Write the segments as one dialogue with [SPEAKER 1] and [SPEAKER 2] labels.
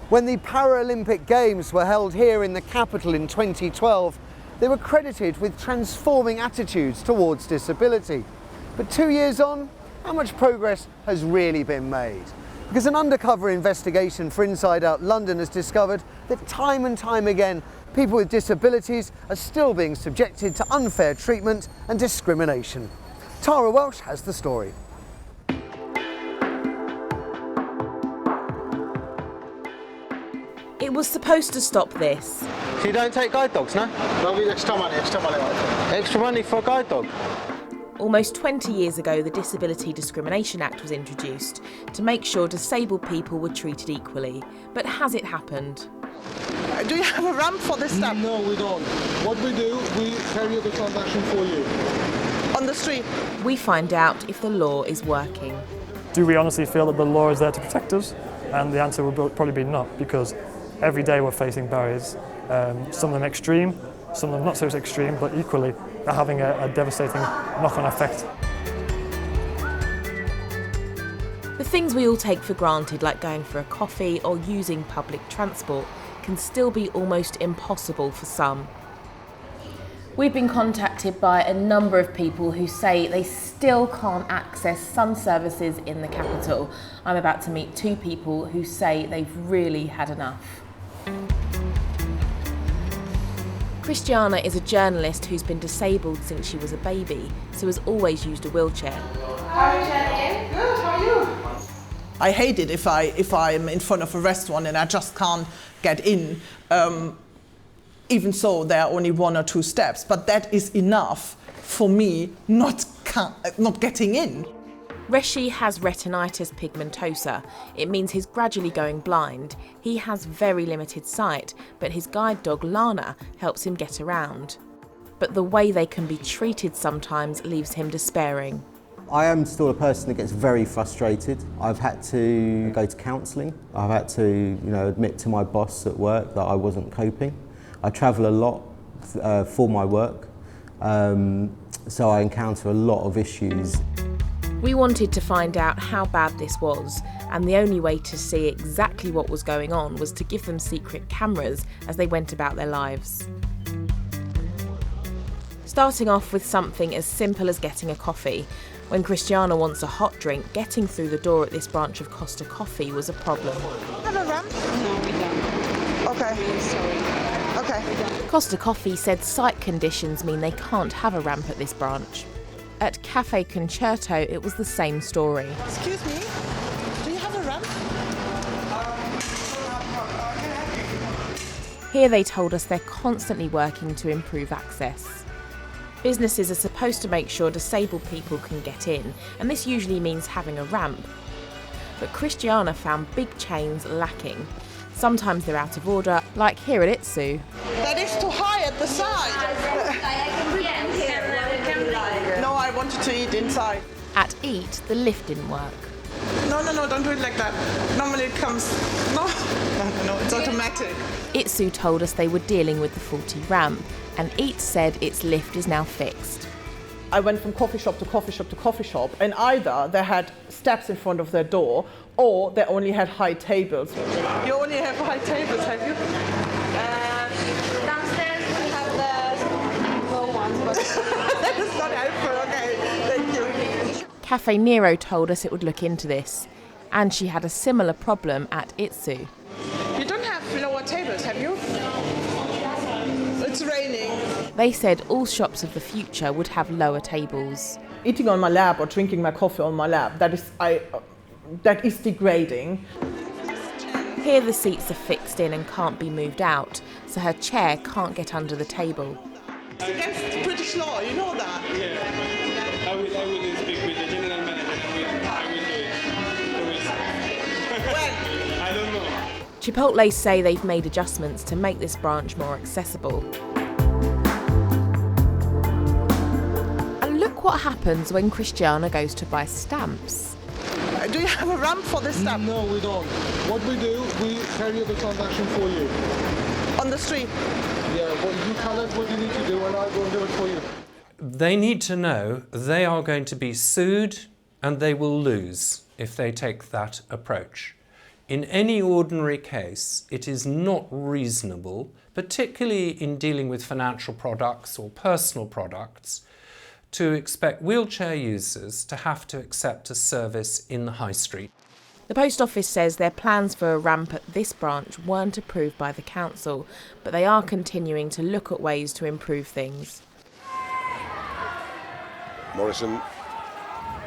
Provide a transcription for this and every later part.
[SPEAKER 1] When the Paralympic Games were held here in the capital in 2012, they were credited with transforming attitudes towards disability. But 2 years on, how much progress has really been made? Because an undercover investigation for Inside Out London has discovered that time and time again, people with disabilities are still being subjected to unfair treatment and discrimination. Tara Welsh has the story.
[SPEAKER 2] It was supposed to stop this.
[SPEAKER 1] So you don't take guide dogs, no?
[SPEAKER 3] No, we extra money.
[SPEAKER 1] Extra money for a guide dog?
[SPEAKER 2] Almost 20 years ago, the Disability Discrimination Act was introduced to make sure disabled people were treated equally. But has it happened?
[SPEAKER 4] Do you have a ramp for this step?
[SPEAKER 3] No, we don't. What we do, we carry the transaction for you.
[SPEAKER 4] On the street?
[SPEAKER 2] We find out if the law is working.
[SPEAKER 5] Do we honestly feel that the law is there to protect us? And the answer will probably be not, because every day we're facing barriers, some of them extreme, some of them not so extreme, but equally are having a devastating knock-on effect.
[SPEAKER 2] The things we all take for granted, like going for a coffee or using public transport, can still be almost impossible for some. We've been contacted by a number of people who say they still can't access some services in the capital. I'm about to meet two people who say they've really had enough. Christiana is a journalist who's been disabled since she was a baby, so has always used a wheelchair.
[SPEAKER 4] How are you, Jenny? Good, how are you? I hate it if I'm in front of a restaurant and I just can't get in. Even so, there are only 1 or 2 steps, but that is enough for me not getting in.
[SPEAKER 2] Reshi has retinitis pigmentosa. It means he's gradually going blind. He has very limited sight, but his guide dog Lana helps him get around. But the way they can be treated sometimes leaves him despairing.
[SPEAKER 6] I am still a person that gets very frustrated. I've had to go to counselling. I've had to, admit to my boss at work that I wasn't coping. I travel a lot for my work, so I encounter a lot of issues.
[SPEAKER 2] We wanted to find out how bad this was, and the only way to see exactly what was going on was to give them secret cameras as they went about their lives. Starting off with something as simple as getting a coffee. When Christiana wants a hot drink, getting through the door at this branch of Costa Coffee was a problem.
[SPEAKER 4] Have a ramp?
[SPEAKER 7] No, we don't.
[SPEAKER 4] Okay.
[SPEAKER 7] Really sorry.
[SPEAKER 4] Okay.
[SPEAKER 2] Costa Coffee said sight conditions mean they can't have a ramp at this branch. At Cafe Concerto, it was the same story.
[SPEAKER 4] Excuse me, do you have a ramp?
[SPEAKER 2] Here they told us they're constantly working to improve access. Businesses are supposed to make sure disabled people can get in, and this usually means having a ramp. But Christiana found big chains lacking. Sometimes they're out of order, like here at Itsu.
[SPEAKER 4] That is too high at the side. No, I wanted to eat inside.
[SPEAKER 2] At Eat, the lift didn't work.
[SPEAKER 4] No, don't do it like that. Normally it comes. No, it's automatic.
[SPEAKER 2] Itsu told us they were dealing with the faulty ramp, and Eat said its lift is now fixed.
[SPEAKER 4] I went from coffee shop to coffee shop to coffee shop, and either they had steps in front of their door, or they only had high tables. You only have high tables, have you?
[SPEAKER 7] Downstairs we have the low ones, but
[SPEAKER 4] That is not helpful, okay, thank you.
[SPEAKER 2] Cafe Nero told us it would look into this, and she had a similar problem at Itsu.
[SPEAKER 4] You don't have lower tables, have you? It's raining.
[SPEAKER 2] They said all shops of the future would have lower tables.
[SPEAKER 4] Eating on my lap or drinking my coffee on my lap, that is degrading.
[SPEAKER 2] Here the seats are fixed in and can't be moved out, so her chair can't get under the table.
[SPEAKER 4] It's against British law, you know that?
[SPEAKER 8] Yeah. I will speak with the general manager. I will do it.
[SPEAKER 4] When?
[SPEAKER 8] I don't know.
[SPEAKER 2] Chipotle say they've made adjustments to make this branch more accessible. And look what happens when Christiana goes to buy stamps.
[SPEAKER 4] Do you have a ramp for this stamp?
[SPEAKER 3] No, we don't. What we do, we carry the transaction for you.
[SPEAKER 4] On the street?
[SPEAKER 3] Yeah, well, you tell us what you need to do and I will do it for you.
[SPEAKER 9] They need to know they are going to be sued and they will lose if they take that approach. In any ordinary case, it is not reasonable, particularly in dealing with financial products or personal products, to expect wheelchair users to have to accept a service in the high street.
[SPEAKER 2] The post office says their plans for a ramp at this branch weren't approved by the council, but they are continuing to look at ways to improve things.
[SPEAKER 10] Morrison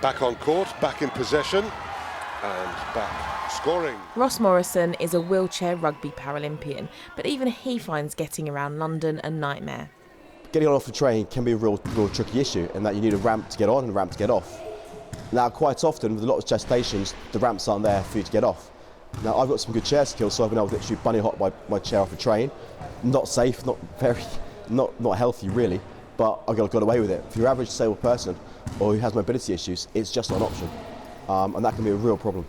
[SPEAKER 10] back on court, back in possession and back scoring.
[SPEAKER 2] Ross Morrison is a wheelchair rugby Paralympian, but even he finds getting around London a nightmare.
[SPEAKER 11] Getting on off the train can be a real tricky issue, in that you need a ramp to get on and a ramp to get off. Now, quite often, with a lot of stations, the ramps aren't there for you to get off. Now, I've got some good chair skills, so I've been able to literally bunny hop my chair off a train. Not safe, not healthy, really, but I got away with it. For your average disabled person, or who has mobility issues, it's just not an option, and that can be a real problem.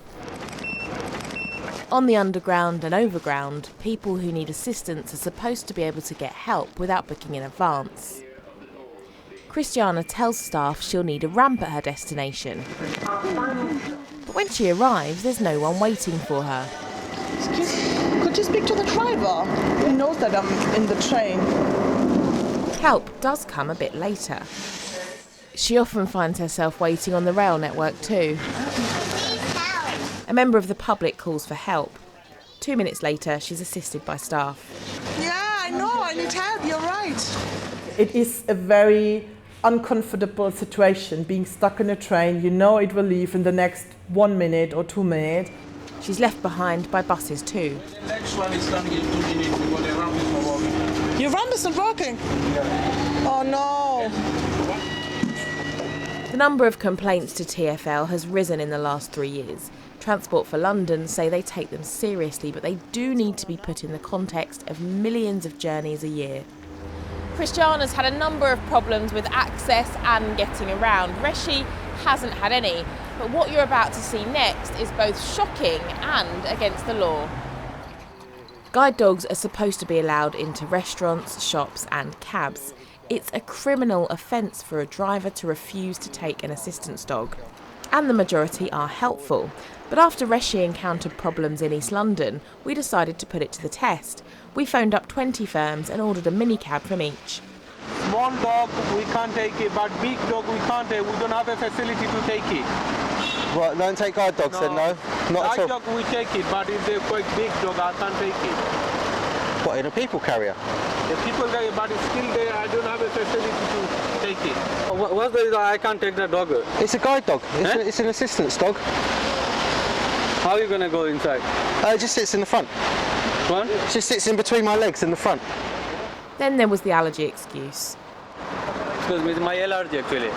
[SPEAKER 2] On the underground and overground, people who need assistance are supposed to be able to get help without booking in advance. Christiana tells staff she'll need a ramp at her destination. But when she arrives, there's no one waiting for her.
[SPEAKER 4] Excuse me, could you speak to the driver? He knows that I'm in the train.
[SPEAKER 2] Help does come a bit later. She often finds herself waiting on the rail network too. A member of the public calls for help. 2 minutes later, she's assisted by staff.
[SPEAKER 4] Yeah, I know, I need help, you're right. It is a very uncomfortable situation, being stuck in a train. You know it will leave in the next 1 minute or 2 minutes.
[SPEAKER 2] She's left behind by buses too.
[SPEAKER 8] Next one is coming in 2 minutes because the ramp is not working.
[SPEAKER 4] Your ramp isn't working? Yeah. Oh no.
[SPEAKER 2] The number of complaints to TfL has risen in the last 3 years. Transport for London say they take them seriously, but they do need to be put in the context of millions of journeys a year. Christiana's had a number of problems with access and getting around. Reshi hasn't had any, but what you're about to see next is both shocking and against the law. Guide dogs are supposed to be allowed into restaurants, shops and cabs. It's a criminal offence for a driver to refuse to take an assistance dog. And the majority are helpful. But after Reshi encountered problems in East London, we decided to put it to the test. We phoned up 20 firms and ordered a minicab from each.
[SPEAKER 8] Small dog we can't take it, but big dog we can't take. We don't have a facility to take it.
[SPEAKER 11] Right, don't take guide dogs then, no? Not
[SPEAKER 8] Guide dog we take it, but if they're quite big dog, I can't take it.
[SPEAKER 11] What, in a people carrier?
[SPEAKER 8] The people carrier, but it's still there. I don't have a facility to take it. What's the reason I can't take the dog?
[SPEAKER 11] It's a guide dog. It's an assistance dog.
[SPEAKER 8] How are you going to go inside?
[SPEAKER 11] It just sits in the front.
[SPEAKER 8] Front?
[SPEAKER 11] It just sits in between my legs in the front.
[SPEAKER 2] Then there was the allergy excuse.
[SPEAKER 8] Excuse me, it's my allergy actually.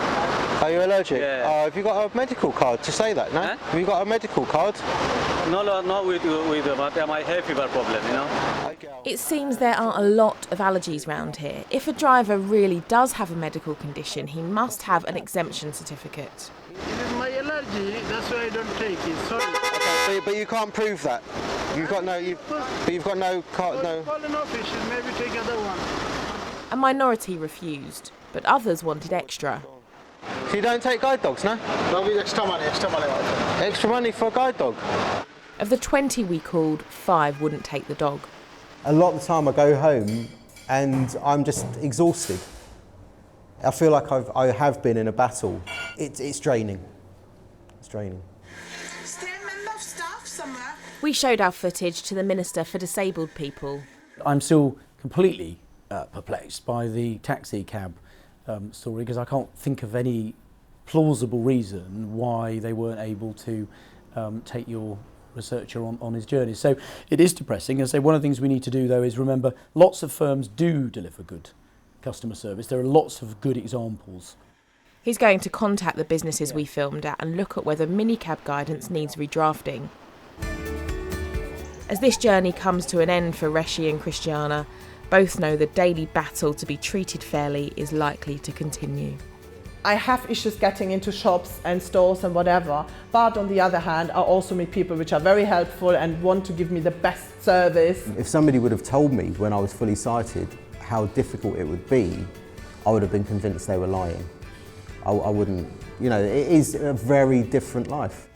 [SPEAKER 11] Are you allergic?
[SPEAKER 8] Yeah.
[SPEAKER 11] Have you got a medical card to say that, no?
[SPEAKER 8] Huh?
[SPEAKER 11] Have you got a medical card?
[SPEAKER 8] No, not with but my hair fever problem, you know.
[SPEAKER 2] It seems there are a lot of allergies round here. If a driver really does have a medical condition, he must have an exemption certificate.
[SPEAKER 8] It is my allergy, that's why I don't take it. Sorry.
[SPEAKER 11] Okay, but you can't prove that. You've got no. But you've got no card. No.
[SPEAKER 8] Call an official, maybe take other one.
[SPEAKER 2] A minority refused, but others wanted extra.
[SPEAKER 11] So you don't take guide dogs, no?
[SPEAKER 3] There'll be extra money.
[SPEAKER 11] Extra money for a guide dog?
[SPEAKER 2] Of the 20 we called, 5 wouldn't take the dog.
[SPEAKER 6] A lot of the time I go home and I'm just exhausted. I feel like I have been in a battle. It's draining. It's draining.
[SPEAKER 4] Is there a member of staff somewhere?
[SPEAKER 2] We showed our footage to the Minister for Disabled People.
[SPEAKER 12] I'm still completely perplexed by the taxi cab story, because I can't think of any plausible reason why they weren't able to take your researcher on his journey. So it is depressing. And so one of the things we need to do, though, is remember lots of firms do deliver good customer service. There are lots of good examples.
[SPEAKER 2] He's going to contact the businesses we filmed at and look at whether minicab guidance needs redrafting. As this journey comes to an end for Reshi and Christiana, both know the daily battle to be treated fairly is likely to continue.
[SPEAKER 4] I have issues getting into shops and stores and whatever, but on the other hand, I also meet people which are very helpful and want to give me the best service.
[SPEAKER 6] If somebody would have told me when I was fully sighted how difficult it would be, I would have been convinced they were lying. I wouldn't, it is a very different life.